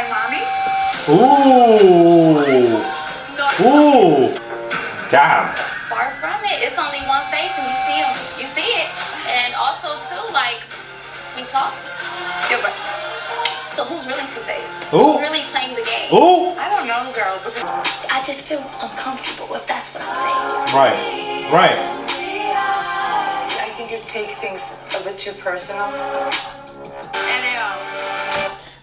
Imani. Ooh. Ooh. Damn. Far from it. It's only one face and you see him. You see it. And also too, like, we talked. Yeah, but So who's really two-faced? Ooh. Who's really playing the game? Ooh. I don't know, girl. Because I just feel uncomfortable if that's what I'm saying. Right. Right. I think you take things a bit too personal.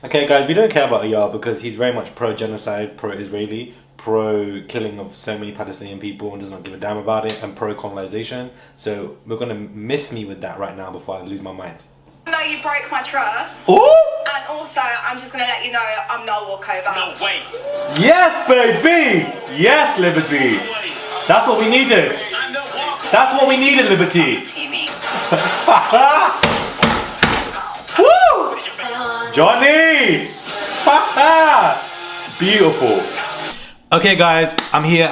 Okay, guys, we don't care about Ayar because he's very much pro-genocide, pro-Israeli, pro-killing of so many Palestinian people and does not give a damn about it, and pro-colonization. So we're going to miss me with that right now before I lose my mind. Even though you broke my trust, Ooh! and also I'm just going to let you know I'm no walkover. No way. Yes, baby! Yes, Liberty! That's what we needed! I'm the walker. That's what we needed, Liberty! You mean? Woo! Johnny! Beautiful. Okay, guys, I'm here,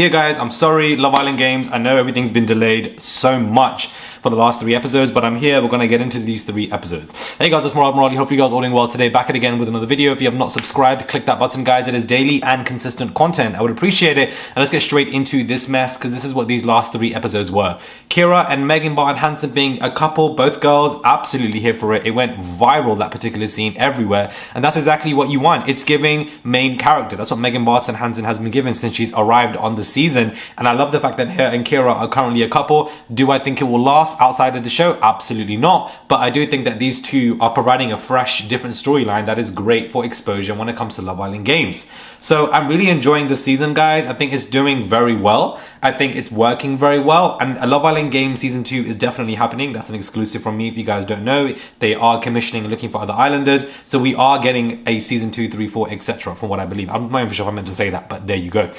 guys. I'm sorry, Love Island Games. I know everything's been delayed so much for the last 3 episodes, but I'm here. We're gonna get into these 3 episodes. Hey guys, it's Morali. Hopefully you guys are all doing well today. Back at again with another video. If you have not subscribed, click that button, guys. It is daily and consistent content. I would appreciate it. And let's get straight into this mess, because this is what these last 3 episodes were. Kyra and Megan Barton Hansen being a couple, both girls, absolutely here for it. It went viral, that particular scene, everywhere. And that's exactly what you want. It's giving main character. That's what Megan Barton Hansen has been given since she's arrived on the season. And I love the fact that her and Kyra are currently a couple. Do I think it will last outside of the show? Absolutely not. But I do think that these two are providing a fresh, different storyline that is great for exposure when it comes to Love Island Games. So I'm really enjoying this season, guys. I think it's doing very well. I think it's working very well. And a Love Island Games Season 2 is definitely happening. That's an exclusive from me. If you guys don't know, they are commissioning and looking for other islanders. So we are getting a Season 2, 3, 4, etc. from what I believe. I'm not even sure if I meant to say that, but there you go.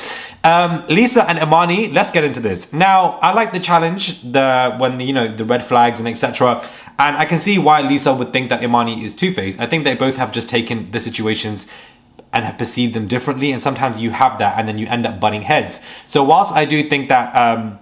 Lisa and Imani, let's get into this. Now, I like the challenge, the red flags and etc. And I can see why Lisa would think that Imani is two-faced. I think they both have just taken the situations and have perceived them differently, and sometimes you have that and then you end up butting heads. So whilst I do think that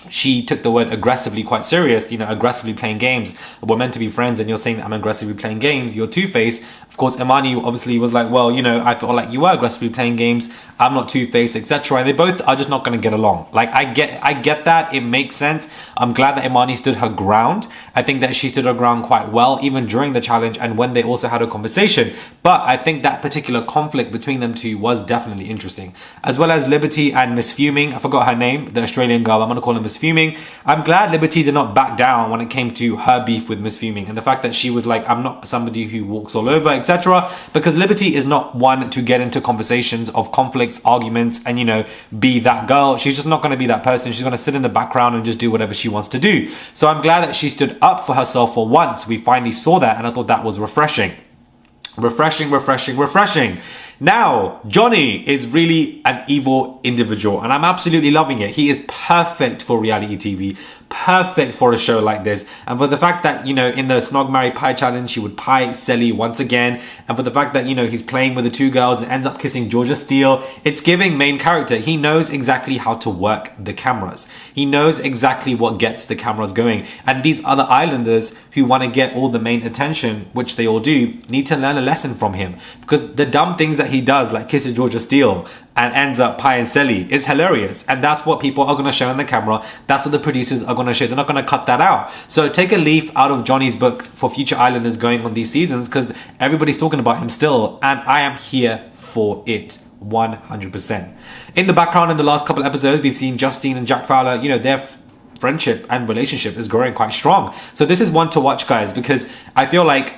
she took the word aggressively quite serious, aggressively playing games, we're meant to be friends and you're saying that I'm aggressively playing games, you're two-faced. Of course, Imani obviously was like, well, I felt like you were aggressively playing games, I'm not two-faced, etc. And they both are just not going to get along. Like, I get that, it makes sense. I'm glad that Imani stood her ground. I think that she stood her ground quite well, even during the challenge and when they also had a conversation. But I think that particular conflict between them two was definitely interesting. As well as Liberty and Miss Fuming, I forgot her name, the Australian girl, I'm going to call her Miss Fuming. I'm glad Liberty did not back down when it came to her beef with Miss Fuming, and the fact that she was like, I'm not somebody who walks all over, etc. Because Liberty is not one to get into conversations of conflicts, arguments, and be that girl. She's just not going to be that person. She's going to sit in the background and just do whatever she wants to do. So I'm glad that she stood up for herself for once. We finally saw that, and I thought that was refreshing. Refreshing. Now, Johnny is really an evil individual, and I'm absolutely loving it. He is perfect for reality TV, perfect for a show like this. And for the fact that, in the Snog Marry Pie challenge, he would pie Selly once again. And for the fact that, he's playing with the 2 girls and ends up kissing Georgia Steele, it's giving main character. He knows exactly how to work the cameras. He knows exactly what gets the cameras going. And these other islanders who want to get all the main attention, which they all do, need to learn a lesson from him. Because the dumb things that he does, like kisses Georgia Steele and ends up pieing Selly, is hilarious. And that's what people are going to show on the camera. That's what the producers are going to show. They're not going to cut that out. So take a leaf out of Johnny's book for future islanders going on these seasons, because everybody's talking about him still, and I am here for it 100%. In the background, in the last couple episodes, we've seen Justine and Jack Fowler, their friendship and relationship is growing quite strong. So this is one to watch, guys, because I feel like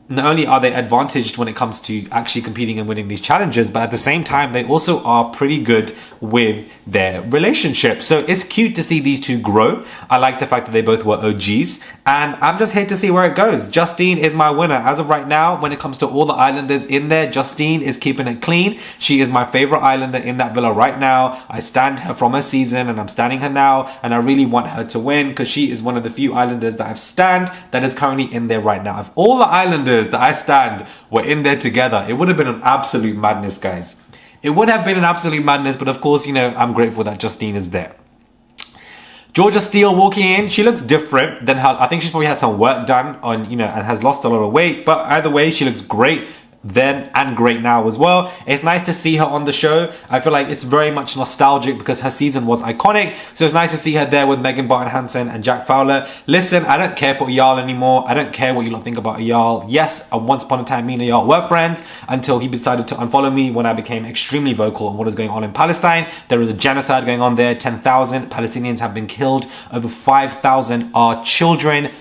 not only are they advantaged when it comes to actually competing and winning these challenges, but at the same time, they also are pretty good with their relationship. So it's cute to see these two grow. I like the fact that they both were OGs, and I'm just here to see where it goes. Justine is my winner. As of right now, when it comes to all the islanders in there, Justine is keeping it clean. She is my favorite islander in that villa right now. I stand her from her season, and I'm standing her now, and I really want her to win because she is one of the few islanders that I've stand that is currently in there right now. If all the islanders that I stand were in there together, it would have been an absolute madness, guys. It would have been an absolute madness, but of course, I'm grateful that Justine is there. Georgia Steele walking in, she looks different than her. I think she's probably had some work done on, and has lost a lot of weight, but either way, she looks great. then and great now as well. It's nice to see her on the show. I feel like it's very much nostalgic because her season was iconic. So it's nice to see her there with Megan Barton Hansen and Jack Fowler. Listen, I don't care for Eyal anymore. I don't care what you lot think about Eyal. Yes, once upon a time, me and Eyal were friends until he decided to unfollow me when I became extremely vocal on what is going on in Palestine. There is a genocide going on there. 10,000 Palestinians have been killed. Over 5,000 are children.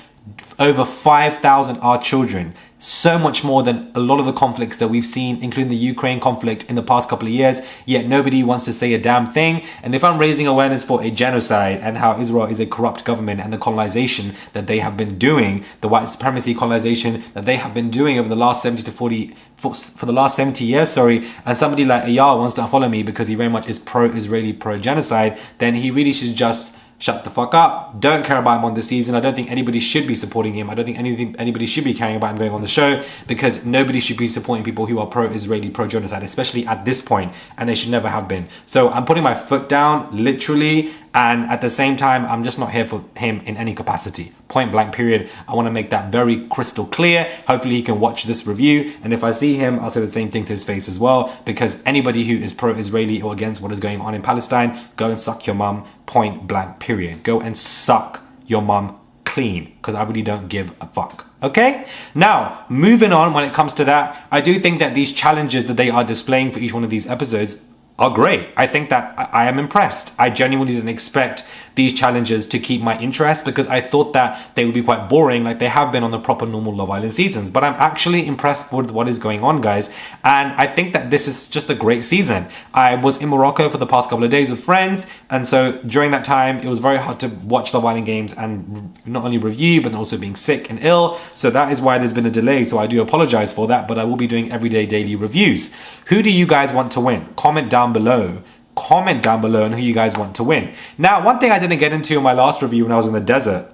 Over 5,000 are children. So much more than a lot of the conflicts that we've seen, including the Ukraine conflict in the past couple of years, yet nobody wants to say a damn thing. And if I'm raising awareness for a genocide and how Israel is a corrupt government and the colonization that they have been doing, the white supremacy colonization that they have been doing over the last 70 to 40, for the last 70 years, and somebody like Eyal wants to follow me because he very much is pro-Israeli, pro-genocide, then he really should just shut the fuck up. Don't care about him on this season. I don't think anybody should be supporting him. I don't think anybody should be caring about him going on the show, because nobody should be supporting people who are pro-Israeli, pro-genocide, especially at this point, and they should never have been. So I'm putting my foot down, literally, and at the same time, I'm just not here for him in any capacity. Point blank, period. I want to make that very crystal clear. Hopefully he can watch this review, and if I see him, I'll say the same thing to his face as well, because anybody who is pro-Israeli or against what is going on in Palestine, go and suck your mum, point blank, period. Go and suck your mum clean, because I really don't give a fuck. Okay, now moving on, when it comes to that, I do think that these challenges that they are displaying for each one of these episodes are great. I think that I am impressed. I genuinely didn't expect these challenges to keep my interest, because I thought that they would be quite boring like they have been on the proper normal Love Island seasons. But I'm actually impressed with what is going on, guys. And I think that this is just a great season. I was in Morocco for the past couple of days with friends. And so during that time, it was very hard to watch Love Island games and not only review, but also being sick and ill. So that is why there's been a delay. So I do apologize for that, but I will be doing everyday daily reviews. Who do you guys want to win? Comment down below. Comment down below on who you guys want to win. Now, one thing I didn't get into in my last review when I was in the desert,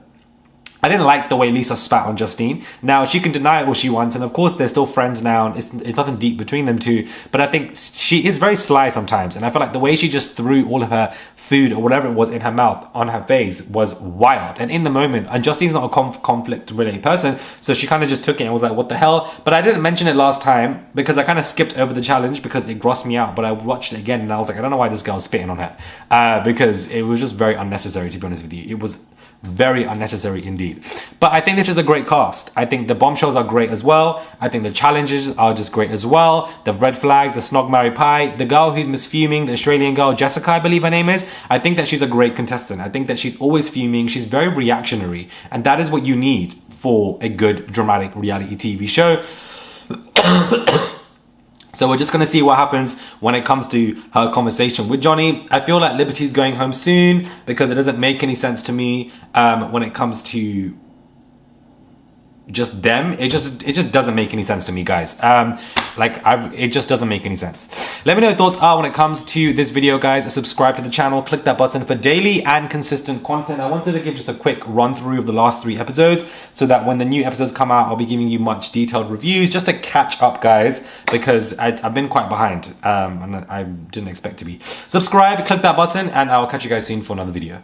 I didn't like the way Lisa spat on Justine. Now, she can deny it all she wants, and of course, they're still friends now, and it's nothing deep between them two, but I think she is very sly sometimes, and I feel like the way she just threw all of her food or whatever it was in her mouth on her face was wild, and in the moment, and Justine's not a conflict-related person, so she kind of just took it and was like, what the hell? But I didn't mention it last time, because I kind of skipped over the challenge, because it grossed me out, but I watched it again, and I was like, I don't know why this girl's spitting on her, because it was just very unnecessary, to be honest with you. It was very unnecessary indeed. But I think this is a great cast. I think the bombshells are great as well. I think the challenges are just great as well. The red flag, the snog, marry, pie, the girl who's Miss Fuming, the Australian girl, Jessica, I believe her name is. I think that she's a great contestant. I think that she's always fuming. She's very reactionary. And that is what you need for a good dramatic reality TV show. So we're just going to see what happens when it comes to her conversation with Johnny. I feel like Liberty's going home soon, because it doesn't make any sense to me when it comes to just them. It just doesn't make any sense to me, guys. It just doesn't make any sense. Let me know your thoughts are when it comes to this video, guys. Subscribe to the channel, click that button for daily and consistent content. I wanted to give just a quick run through of the last 3 episodes, so that when the new episodes come out, I'll be giving you much detailed reviews just to catch up, guys, because I've been quite behind and I didn't expect to be. Subscribe, click that button, and I'll catch you guys soon for another video.